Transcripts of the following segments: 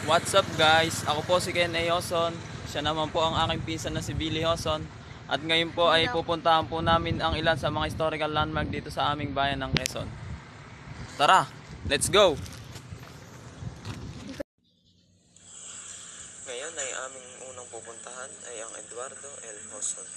What's up guys? Ako po si Ken A. Hoson. Siya naman po ang aking pinsan na si Billy Hoson. At ngayon po ay pupuntahan po namin ang ilan sa mga historical landmark dito sa aming bayan ng Quezon. Tara, let's go! Ngayon ay aming unang pupuntahan ay ang Eduardo L. Hoson.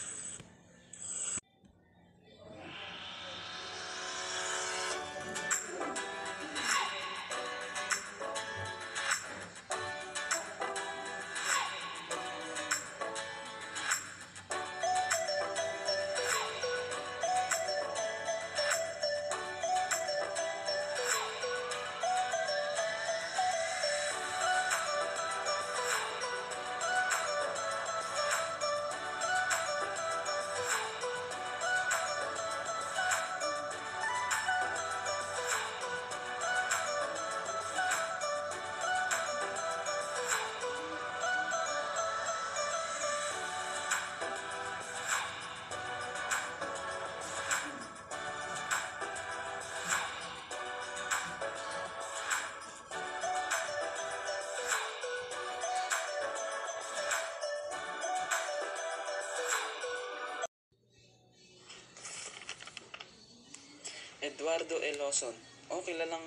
Eduardo L. Hoson o kilalang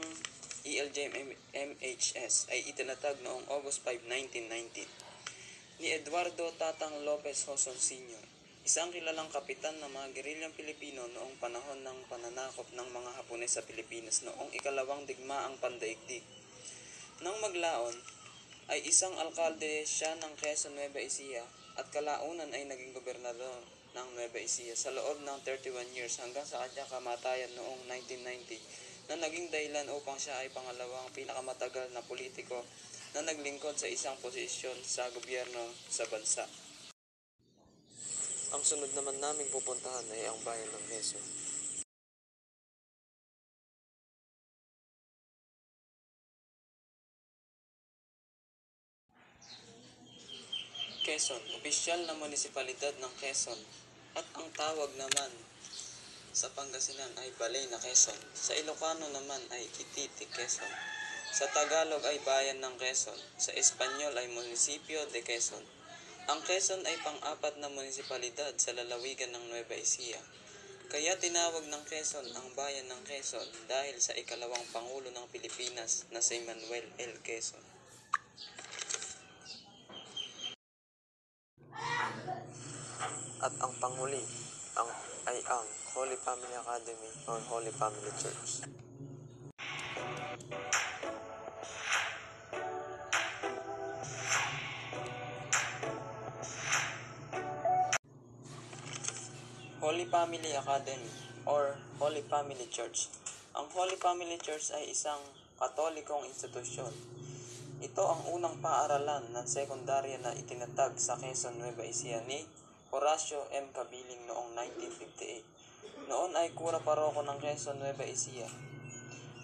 ELJ-MHS ay itinatag noong August 5, 1919 ni Eduardo Tatang Lopez Hoson Sr., isang kilalang kapitan ng mga gerilyang Pilipino noong panahon ng pananakop ng mga Hapones sa Pilipinas noong ikalawang digmaang pandaigdig. Nang maglaon, ay isang alkalde siya ng Quezon, Nueva Ecija at kalaunan ay naging gobernador ng Nueva Ecija sa loob ng 31 years hanggang sa kanyang kamatayan noong 1990 na naging dahilan upang siya ay pangalawang pinakamatagal na politiko na naglingkod sa isang posisyon sa gobyerno sa bansa. Ang sunod naman naming pupuntahan ay ang bayan ng Quezon. Quezon, opisyal na munisipalidad ng Quezon, at ang tawag naman sa Pangasinan ay Balay na Quezon. Sa Ilocano naman ay Ititi, Quezon. Sa Tagalog ay Bayan ng Quezon. Sa Espanyol ay Munisipyo de Quezon. Ang Quezon ay pang-apat na munisipalidad sa lalawigan ng Nueva Ecija. Kaya tinawag ng Quezon ang Bayan ng Quezon dahil sa ikalawang Pangulo ng Pilipinas na si Manuel L. Quezon. At ang panghuli ay ang Holy Family Academy or Holy Family Church. Holy Family Academy or Holy Family Church. Ang Holy Family Church ay isang katolikong institusyon. Ito ang unang paaralan ng sekundarya na itinatag sa Quezon, Nueva Ecija ni Horacio M. Cabiling noong 1958. Noon ay kura paroko ng Quezon, Nueva Ecija.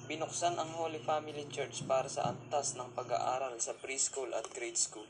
Binuksan ang Holy Family Church para sa antas ng pag-aaral sa preschool at grade school.